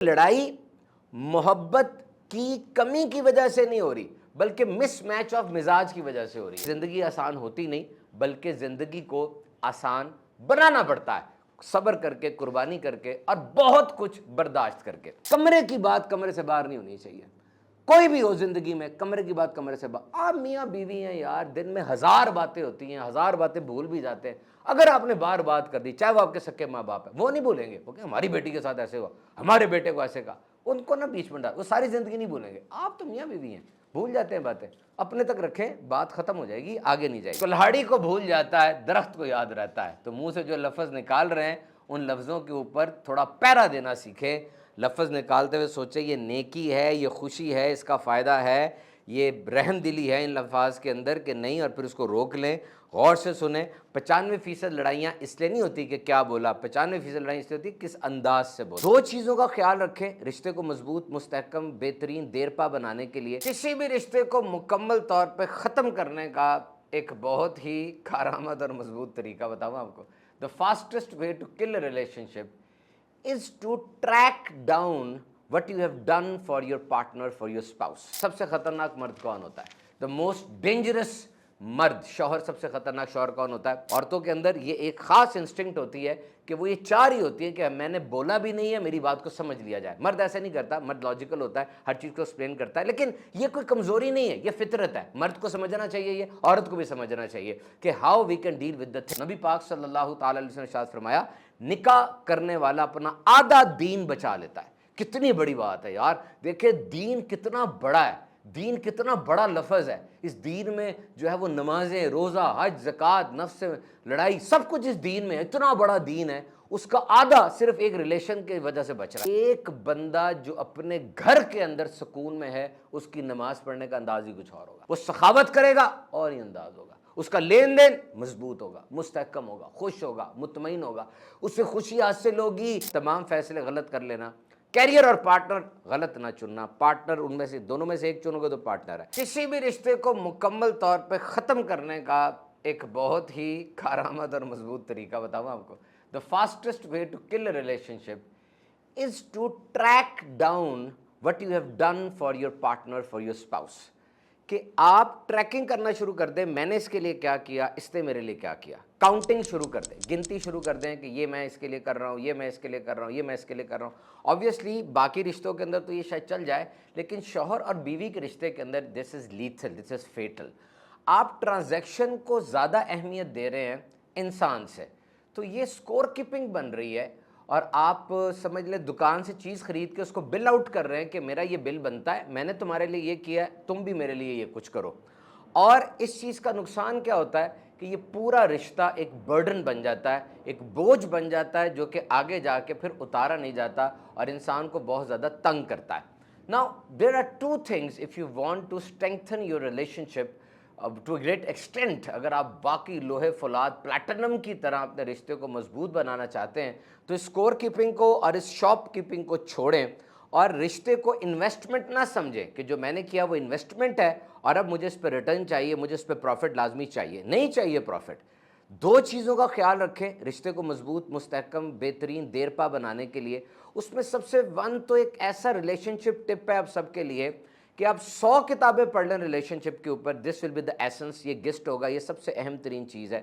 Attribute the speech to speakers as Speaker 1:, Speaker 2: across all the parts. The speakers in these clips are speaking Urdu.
Speaker 1: لڑائی محبت کی کمی کی وجہ سے نہیں ہو رہی بلکہ مس میچ آف مزاج کی وجہ سے ہو رہی ہے۔ زندگی آسان ہوتی نہیں بلکہ زندگی کو آسان بنانا پڑتا ہے، صبر کر کے، قربانی کر کے اور بہت کچھ برداشت کر کے۔ کمرے کی بات کمرے سے باہر نہیں ہونی چاہیے، کوئی بھی ہو زندگی میں، کمرے کی بات کمرے سے باہر۔ آپ میاں بیوی ہیں یار، دن میں ہزار باتیں ہوتی ہیں، ہزار باتیں بھول بھی جاتے ہیں۔ اگر آپ نے بار بات کر دی، چاہے وہ آپ کے سکے ماں باپ ہیں، وہ نہیں بھولیں گے، وہ کہ ہماری بیٹی کے ساتھ ایسے ہوا، ہمارے بیٹے کو ایسے کہا، ان کو نہ بیچ میں ڈال، وہ ساری زندگی نہیں بھولیں گے۔ آپ تو میاں بیوی ہیں، بھول جاتے ہیں باتیں، اپنے تک رکھیں، بات ختم ہو جائے گی، آگے نہیں جائے گی۔ کلہاڑی کو بھول جاتا ہے، درخت کو یاد رہتا ہے۔ تو منہ سے جو لفظ نکال رہے ہیں ان لفظوں کے اوپر تھوڑا پیرا دینا سیکھیں۔ لفظ نکالتے ہوئے سوچیں یہ نیکی ہے، یہ خوشی ہے، اس کا فائدہ ہے، یہ رحم دلی ہے ان الفاظ کے اندر کہ نہیں، اور پھر اس کو روک لیں، غور سے سنیں۔ 95% لڑائیاں اس لیے نہیں ہوتی کہ کیا بولا، 95% لڑائیاں اس لیے ہوتی کس انداز سے بولا۔ دو چیزوں کا خیال رکھیں رشتے کو مضبوط، مستحکم، بہترین، دیرپا بنانے کے لیے۔ کسی بھی رشتے کو مکمل طور پہ ختم کرنے کا ایک بہت ہی کارآمد اور مضبوط طریقہ بتاؤں آپ کو۔ The fastest way to kill a relationship is to track down what you have done for your partner, for your spouse۔ سب سے خطرناک مرد کون ہوتا ہے؟ The most dangerous مرد، شوہر، سب سے خطرناک شوہر کون ہوتا ہے؟ عورتوں کے اندر یہ ایک خاص انسٹنکٹ ہوتی ہے کہ وہ یہ چاہ رہی ہوتی ہے کہ میں نے بولا بھی نہیں ہے، میری بات کو سمجھ لیا جائے۔ مرد ایسے نہیں کرتا، مرد لاجیکل ہوتا ہے، ہر چیز کو ایکسپلین کرتا ہے، لیکن یہ کوئی کمزوری نہیں ہے، یہ فطرت ہے۔ مرد کو سمجھنا چاہیے، یہ عورت کو بھی سمجھنا چاہیے کہ how we can deal with the thing. نبی پاک صلی اللہ تعالی علیہ وسلم نے ارشاد فرمایا، نکاح کرنے والا اپنا آدھا دین بچا لیتا ہے۔ کتنی بڑی بات ہے یار، دیکھیں دین کتنا بڑا ہے، دین کتنا بڑا لفظ ہے۔ اس دین میں جو ہے وہ نمازیں، روزہ، حج، زکوٰۃ، نفس سے لڑائی، سب کچھ اس دین میں ہے، اتنا بڑا دین ہے، اس کا آدھا صرف ایک ریلیشن کی وجہ سے بچ رہا ہے۔ ایک بندہ جو اپنے گھر کے اندر سکون میں ہے، اس کی نماز پڑھنے کا انداز ہی کچھ اور ہوگا، وہ سخاوت کرے گا اور ہی انداز ہوگا، اس کا لین دین مضبوط ہوگا، مستحکم ہوگا، خوش ہوگا، مطمئن ہوگا، اس سے خوشی حاصل ہوگی۔ تمام فیصلے غلط کر لینا، کیریئر اور پارٹنر غلط نہ چننا، پارٹنر ان میں سے دونوں میں سے ایک چنو گے تو پارٹنر ہے۔ کسی بھی رشتے کو مکمل طور پہ ختم کرنے کا ایک بہت ہی کارآمد اور مضبوط طریقہ بتاؤں آپ کو۔ The fastest way to kill a relationship is to track down what you have done for your partner, for your spouse۔ کہ آپ ٹریکنگ کرنا شروع کر دیں، میں نے اس کے لیے کیا کیا، اس نے میرے لیے کیا کیا، کاؤنٹنگ شروع کر دیں، گنتی شروع کر دیں کہ یہ میں اس کے لیے کر رہا ہوں، یہ میں اس کے لیے کر رہا ہوں، یہ میں اس کے لیے کر رہا ہوں۔ آبویسلی باقی رشتوں کے اندر تو یہ شاید چل جائے، لیکن شوہر اور بیوی کے رشتے کے اندر دس از لیتھل، دس از فیٹل۔ آپ ٹرانزیکشن کو زیادہ اہمیت دے رہے ہیں انسان سے، تو یہ سکور کیپنگ بن رہی ہے، اور آپ سمجھ لیں دکان سے چیز خرید کے اس کو بل آؤٹ کر رہے ہیں کہ میرا یہ بل بنتا ہے، میں نے تمہارے لیے یہ کیا ہے، تم بھی میرے لیے یہ کچھ کرو۔ اور اس چیز کا نقصان کیا ہوتا ہے کہ یہ پورا رشتہ ایک برڈن بن جاتا ہے، ایک بوجھ بن جاتا ہے جو کہ آگے جا کے پھر اتارا نہیں جاتا اور انسان کو بہت زیادہ تنگ کرتا ہے۔ Now there are two things if you want to strengthen your relationship to a great extent۔ اگر آپ باقی لوہے فولاد پلیٹنم کی طرح اپنے رشتے کو مضبوط بنانا چاہتے ہیں تو اسکور کیپنگ کو اور اس شاپ کیپنگ کو چھوڑیں، اور رشتے کو انویسٹمنٹ نہ سمجھیں کہ جو میں نے کیا وہ انویسٹمنٹ ہے اور اب مجھے اس پہ ریٹرن چاہیے، مجھے اس پہ پروفٹ لازمی چاہیے، نہیں چاہیے پروفٹ۔ دو چیزوں کا خیال رکھیں رشتے کو مضبوط، مستحکم، بہترین، دیرپا بنانے کے لیے۔ اس میں سب سے تو ایک ایسا ریلیشن شپ ٹپ ہے آپ سب کے لیے کہ آپ 100 کتابیں پڑھ لیں ریلیشن شپ کے اوپر، دس ول بی دا ایسنس، یہ گسٹ ہوگا، یہ سب سے اہم ترین چیز ہے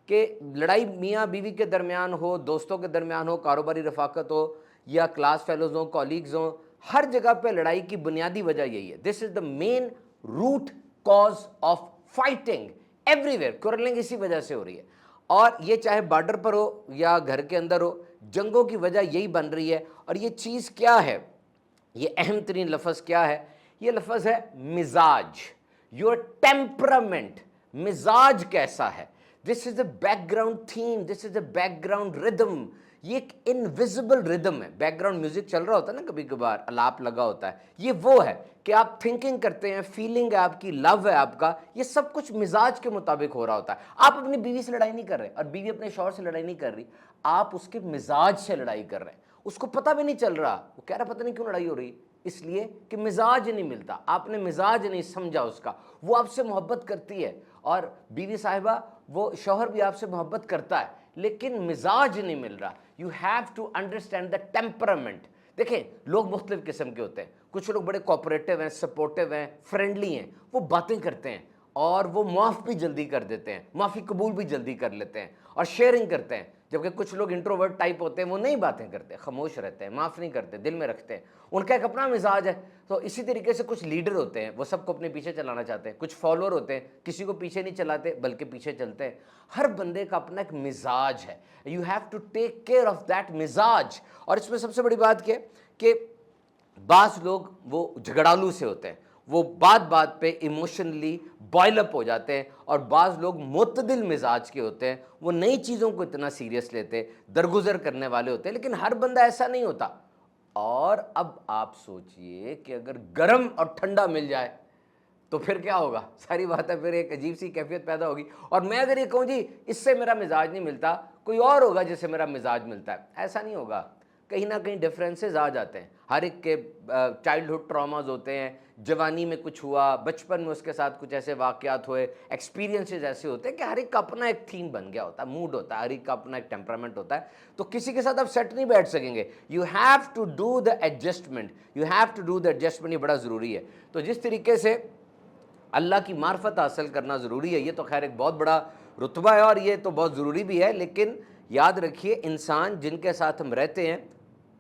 Speaker 1: کہ لڑائی میاں بیوی کے درمیان ہو، دوستوں کے درمیان ہو، کاروباری رفاقت ہو، یا کلاس فیلوز ہوں، کولیگز ہوں، ہر جگہ پہ لڑائی کی بنیادی وجہ یہی ہے۔ This is the main root cause of fighting everywhere, quarreling اسی وجہ سے ہو رہی ہے، اور یہ چاہے بارڈر پر ہو یا گھر کے اندر ہو، جنگوں کی وجہ یہی بن رہی ہے۔ اور یہ چیز کیا ہے، یہ اہم ترین لفظ کیا ہے؟ یہ لفظ ہے مزاج، یور ٹیمپرامنٹ، مزاج کیسا ہے۔ This is a back ground theme, this is a back ground ردم، یہ ایک انویزیبل ردم ہے۔ بیک گراؤنڈ میوزک چل رہا ہوتا ہے نا کبھی کبھار، الاپ لگا ہوتا ہے، یہ وہ ہے کہ آپ تھنکنگ کرتے ہیں، فیلنگ ہے آپ کی، لو ہے آپ کا، یہ سب کچھ مزاج کے مطابق ہو رہا ہوتا ہے۔ آپ اپنی بیوی سے لڑائی نہیں کر رہے اور بیوی اپنے شوہر سے لڑائی نہیں کر رہی، آپ اس کے مزاج سے لڑائی کر رہے ہیں، اس کو پتہ بھی نہیں چل رہا، وہ کہہ رہا پتہ نہیں کیوں لڑائی ہو رہی، اس لیے کہ مزاج نہیں ملتا، آپ نے مزاج نہیں سمجھا اس کا۔ وہ آپ سے محبت کرتی ہے، اور بیوی صاحبہ وہ شوہر بھی آپ سے محبت کرتا ہے، لیکن مزاج نہیں مل رہا۔ You have to understand the temperament. دیکھیں لوگ مختلف قسم کے ہوتے ہیں، کچھ لوگ بڑے کوآپریٹو ہیں، سپورٹیو ہیں، فرینڈلی ہیں، وہ باتیں کرتے ہیں اور وہ معاف بھی جلدی کر دیتے ہیں، معافی قبول بھی جلدی کر لیتے ہیں اور شیئرنگ کرتے ہیں، جبکہ کچھ لوگ انٹروورٹ ٹائپ ہوتے ہیں، وہ نہیں باتیں کرتے، خاموش رہتے ہیں، معاف نہیں کرتے، دل میں رکھتے ہیں، ان کا ایک اپنا مزاج ہے۔ تو اسی طریقے سے کچھ لیڈر ہوتے ہیں، وہ سب کو اپنے پیچھے چلانا چاہتے ہیں، کچھ فالوور ہوتے ہیں، کسی کو پیچھے نہیں چلاتے بلکہ پیچھے چلتے ہیں۔ ہر بندے کا اپنا ایک مزاج ہے، you have to take care of that مزاج۔ اور اس میں سب سے بڑی بات کیا ہے کہ بعض لوگ وہ جھگڑالو سے ہوتے ہیں، وہ بات بات پہ ایموشنلی بوائل اپ ہو جاتے ہیں، اور بعض لوگ معتدل مزاج کے ہوتے ہیں، وہ نئی چیزوں کو اتنا سیریس لیتے، درگزر کرنے والے ہوتے ہیں، لیکن ہر بندہ ایسا نہیں ہوتا۔ اور اب آپ سوچئے کہ اگر گرم اور ٹھنڈا مل جائے تو پھر کیا ہوگا؟ ساری بات ہے، پھر ایک عجیب سی کیفیت پیدا ہوگی۔ اور میں اگر یہ کہوں جی اس سے میرا مزاج نہیں ملتا، کوئی اور ہوگا جس سے میرا مزاج ملتا ہے، ایسا نہیں ہوگا، کہیں نہ کہیں ڈفرینسز آ جاتے ہیں۔ ہر ایک کے چائلڈہڈ ٹراماز ہوتے ہیں، جوانی میں کچھ ہوا، بچپن میں اس کے ساتھ کچھ ایسے واقعات ہوئے، ایکسپیرینسز ایسے ہوتے ہیں کہ ہر ایک کا اپنا ایک تھیم بن گیا ہوتا ہے، موڈ ہوتا ہے، ہر ایک کا اپنا ایک ٹیمپرامنٹ ہوتا ہے، تو کسی کے ساتھ آپ سیٹ نہیں بیٹھ سکیں گے۔ You have to do the adjustment, you have to do the adjustment, یہ بڑا ضروری ہے۔ تو جس طریقے سے اللہ کی معرفت حاصل کرنا ضروری ہے، یہ تو خیر ایک بہت بڑا رتبہ ہے اور یہ تو بہت ضروری بھی ہے، لیکن یاد رکھیے انسان جن کے ساتھ ہم رہتے ہیں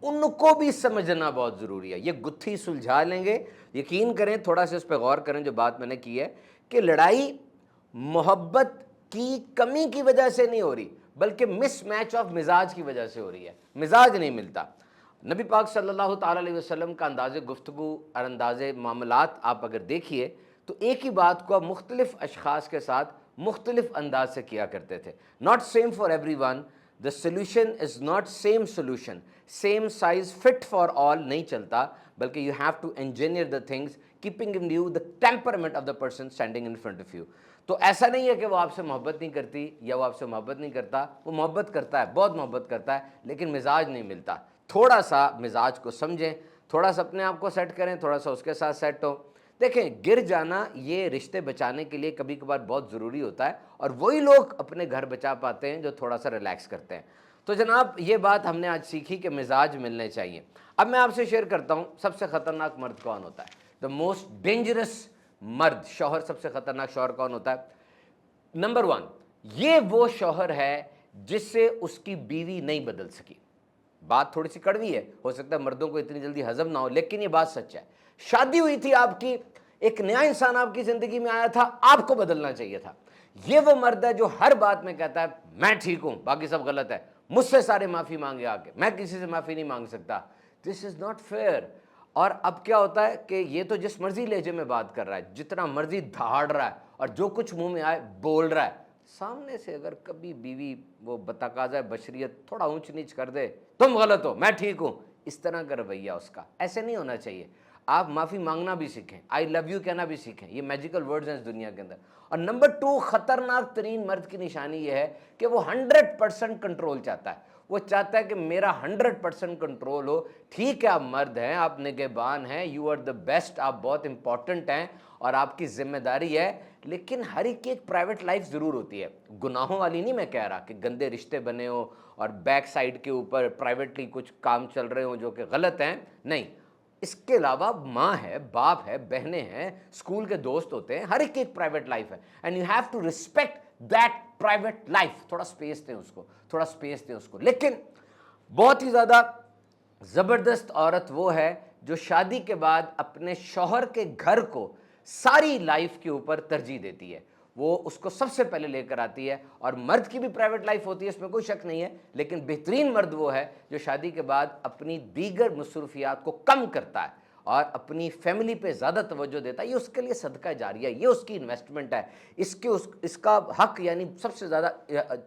Speaker 1: ان کو بھی سمجھنا بہت ضروری ہے۔ یہ گتھی سلجھا لیں گے، یقین کریں، تھوڑا سا اس پہ غور کریں جو بات میں نے کی ہے، کہ لڑائی محبت کی کمی کی وجہ سے نہیں ہو رہی بلکہ مس میچ آف مزاج کی وجہ سے ہو رہی ہے، مزاج نہیں ملتا۔ نبی پاک صلی اللہ تعالیٰ علیہ وسلم کا انداز گفتگو اور انداز معاملات آپ اگر دیکھیے تو ایک ہی بات کو آپ مختلف اشخاص کے ساتھ مختلف انداز سے کیا کرتے تھے۔ Not same for every one, the solution is not same solution, same size fit for all نہیں چلتا، بلکہ you have to engineer the things keeping in view the temperament of the person standing in front of you. تو ایسا نہیں ہے کہ وہ آپ سے محبت نہیں کرتی یا وہ آپ سے محبت نہیں کرتا، وہ محبت کرتا ہے، بہت محبت کرتا ہے، لیکن مزاج نہیں ملتا۔ تھوڑا سا مزاج کو سمجھیں، تھوڑا سا اپنے آپ کو سیٹ کریں، تھوڑا سا اس کے ساتھ سیٹ ہو۔ دیکھیں گر جانا یہ رشتے بچانے کے لیے کبھی کبھار بہت ضروری ہوتا ہے، اور وہی لوگ اپنے گھر بچا پاتے ہیں جو تھوڑا سا ریلیکس کرتے ہیں۔ تو جناب یہ بات ہم نے آج سیکھی کہ مزاج ملنے چاہیے۔ اب میں آپ سے شیئر کرتا ہوں سب سے خطرناک مرد کون ہوتا ہے، دا موسٹ ڈینجرس مرد، شوہر، سب سے خطرناک شوہر کون ہوتا ہے؟ نمبر 1، یہ وہ شوہر ہے جس سے اس کی بیوی نہیں بدل سکی۔ بات تھوڑی سی کڑوی ہے، ہو سکتا ہے مردوں کو اتنی جلدی ہضم نہ ہو، لیکن یہ بات سچ ہے۔ شادی ہوئی تھی آپ کی، ایک نیا انسان آپ کی زندگی میں آیا تھا، آپ کو بدلنا چاہیے تھا۔ یہ وہ مرد ہے جو ہر بات میں کہتا ہے میں ٹھیک ہوں، باقی سب غلط ہے، مجھ سے سارے معافی مانگے آ کے، میں کسی سے معافی نہیں مانگ سکتا۔ دس از ناٹ فیئر۔ اور اب کیا ہوتا ہے کہ یہ تو جس مرضی لہجے میں بات کر رہا ہے، جتنا مرضی دھاڑ رہا ہے اور جو کچھ منہ میں آئے بول رہا ہے، سامنے سے اگر کبھی بیوی وہ بتقاضۂ بشریت تھوڑا اونچ نیچ کر دے، تم غلط ہو میں ٹھیک ہوں، اس طرح کا رویہ اس کا، ایسے نہیں ہونا چاہیے۔ آپ معافی مانگنا بھی سیکھیں، آئی لو یو کہنا بھی سیکھیں، یہ میجیکل ورڈز ہیں اس دنیا کے اندر۔ اور نمبر 2، خطرناک ترین مرد کی نشانی یہ ہے کہ وہ 100% کنٹرول چاہتا ہے۔ وہ چاہتا ہے کہ میرا 100% کنٹرول ہو۔ ٹھیک ہے آپ مرد ہیں، آپ نگہبان ہیں، یو آر دا بیسٹ، آپ بہت امپورٹنٹ ہیں اور آپ کی ذمہ داری ہے، لیکن ہر ایک کی ایک پرائیویٹ لائف ضرور ہوتی ہے۔ گناہوں والی نہیں میں کہہ رہا کہ گندے رشتے بنے ہوں اور بیک سائڈ کے اوپر پرائیویٹلی کچھ کام چل رہے ہوں جو کہ غلط ہیں، نہیں۔ اس کے علاوہ ماں ہے، باپ ہے، بہنیں ہیں، اسکول کے دوست ہوتے ہیں، ہر ایک کی ایک پرائیویٹ لائف ہے، and you have to respect that private life. تھوڑا سپیس دیں اس کو، تھوڑا سپیس دیں اس کو۔ لیکن بہت ہی زیادہ زبردست عورت وہ ہے جو شادی کے بعد اپنے شوہر کے گھر کو ساری لائف کے اوپر ترجیح دیتی ہے، وہ اس کو سب سے پہلے لے کر آتی ہے۔ اور مرد کی بھی پرائیویٹ لائف ہوتی ہے، اس میں کوئی شک نہیں ہے، لیکن بہترین مرد وہ ہے جو شادی کے بعد اپنی دیگر مصروفیات کو کم کرتا ہے اور اپنی فیملی پہ زیادہ توجہ دیتا ہے۔ یہ اس کے لیے صدقہ جاریہ ہے، یہ اس کی انویسٹمنٹ ہے، اس کا حق یعنی سب سے زیادہ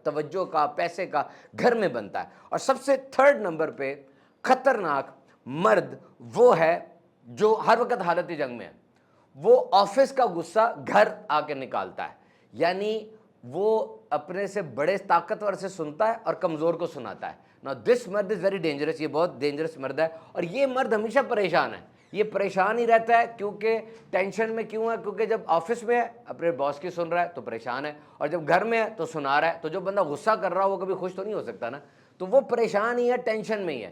Speaker 1: توجہ کا، پیسے کا گھر میں بنتا ہے۔ اور سب سے 3rd نمبر پہ خطرناک مرد وہ ہے جو ہر وقت حالت جنگ میں ہے، وہ آفس کا غصہ گھر آ کے نکالتا ہے، یعنی وہ اپنے سے بڑے طاقتور سے سنتا ہے اور کمزور کو سناتا ہے۔ نا دس مرد از ویری ڈینجرس، یہ بہت ڈینجرس مرد ہے، اور یہ مرد ہمیشہ پریشان ہے، یہ پریشان ہی رہتا ہے۔ کیونکہ ٹینشن میں کیوں ہے؟ کیونکہ جب آفس میں ہے اپنے باس کی سن رہا ہے تو پریشان ہے، اور جب گھر میں ہے تو سنا رہا ہے۔ تو جو بندہ غصہ کر رہا ہے وہ کبھی خوش تو نہیں ہو سکتا نا، تو وہ پریشان ہی ہے، ٹینشن میں ہی ہے۔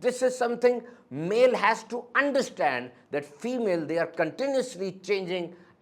Speaker 1: this is something male has to understand that female they are continuously changing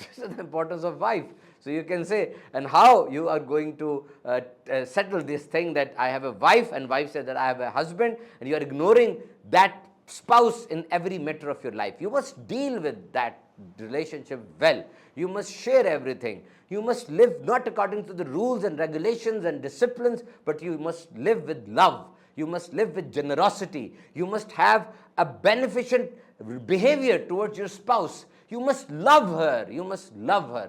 Speaker 1: This is the importance of wife. So you can say, and how you are going to settle this thing that I have a wife, and wife said that I have a husband, and you are ignoring that spouse in every matter of your life. You must deal with that relationship well. You must share everything. You must live not according to the rules and regulations and disciplines, but you must live with love. You must live with generosity. You must have a beneficent behavior towards your spouse. You must love her. You must love her.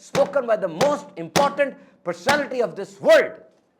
Speaker 1: spoken by the most important personality of this world.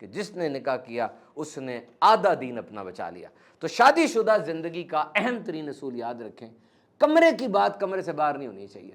Speaker 1: کہ جس نے نکاح کیا اس نے آدھا دین اپنا بچا لیا۔ تو شادی شدہ زندگی کا اہم ترین اصول یاد رکھیں، کمرے کی بات کمرے سے باہر نہیں ہونی چاہیے۔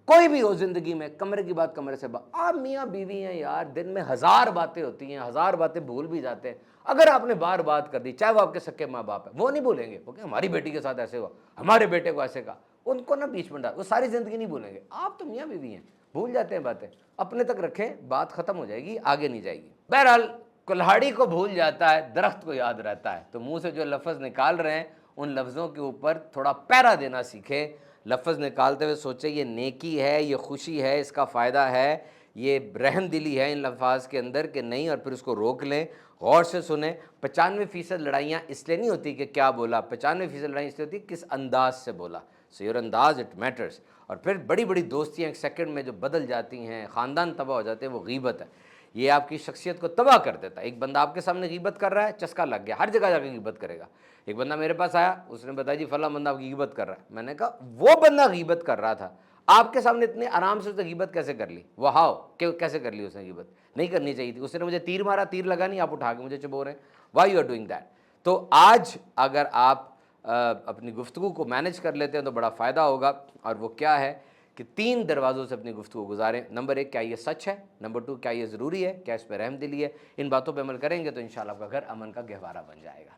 Speaker 1: کوئی بھی ہو زندگی میں، کمرے کی بات کمرے سے باہر۔ آپ میاں بیوی ہیں یار، دن میں ہزار باتیں ہوتی ہیں، ہزار باتیں بھول بھی جاتے ہیں۔ اگر آپ نے بار بات کر دی، چاہے وہ آپ کے سکے ماں باپ ہیں، وہ نہیں بھولیں گے، وہ کہ ہماری بیٹی کے ساتھ ایسے ہوا، ہمارے بیٹے کو ایسے کہا، ان کو نہ بیچ میں ڈال، وہ ساری زندگی نہیں بھولیں گے۔ آپ تو میاں بیوی ہیں، بھول جاتے ہیں باتیں، اپنے تک رکھیں، بات ختم ہو جائے گی، آگے نہیں جائے گی۔ بہرحال کلہاڑی کو بھول جاتا ہے، درخت کو یاد رہتا ہے۔ تو منہ سے جو لفظ نکال رہے ہیں ان لفظوں کے اوپر تھوڑا پیرا دینا سیکھیں۔ لفظ نکالتے ہوئے سوچیں یہ نیکی ہے، یہ خوشی ہے، اس کا فائدہ ہے، یہ رحم دلی ہے ان الفاظ کے اندر کہ نہیں، اور پھر اس کو روک لیں، غور سے سنیں۔ 95% لڑائیاں اس لیے نہیں ہوتی کہ کیا بولا، 95% لڑائیاں اس لیے ہوتی کس انداز سے بولا۔ سو یور انداز اٹ میٹرز۔ اور پھر بڑی بڑی دوستیاں ایک سیکنڈ میں جو بدل جاتی ہیں، خاندان تباہ ہو جاتے ہیں، وہ غیبت ہے۔ یہ آپ کی شخصیت کو تباہ کر دیتا ہے۔ ایک بندہ آپ کے سامنے غیبت کر رہا ہے، چسکا لگ گیا، ہر جگہ جا کے غیبت کرے گا۔ ایک بندہ میرے پاس آیا، اس نے بتایا جی فلاں بندہ آپ کی غیبت کر رہا ہے۔ میں نے کہا وہ بندہ غیبت کر رہا تھا، آپ کے سامنے اتنے آرام سے اس نے غیبت کیسے کر لی؟ وہ ہاؤ کہ کیسے کر لی اس نے غیبت؟ نہیں کرنی چاہیے تھی۔ اس نے مجھے تیر مارا، تیر لگا نہیں، آپ اٹھا کے مجھے چبو رہے ہیں، why you are doing that? تو آج اگر آپ اپنی گفتگو کو مینج کر لیتے ہیں تو بڑا فائدہ ہوگا۔ اور وہ کیا ہے کہ 3 دروازوں سے اپنی گفتگو گزاریں۔ نمبر 1، کیا یہ سچ ہے؟ نمبر 2، کیا یہ ضروری ہے؟ کیا اس پہ رحم دلی ہے؟ ان باتوں پہ عمل کریں گے تو انشاءاللہ آپ کا گھر امن کا گہوارہ بن جائے گا۔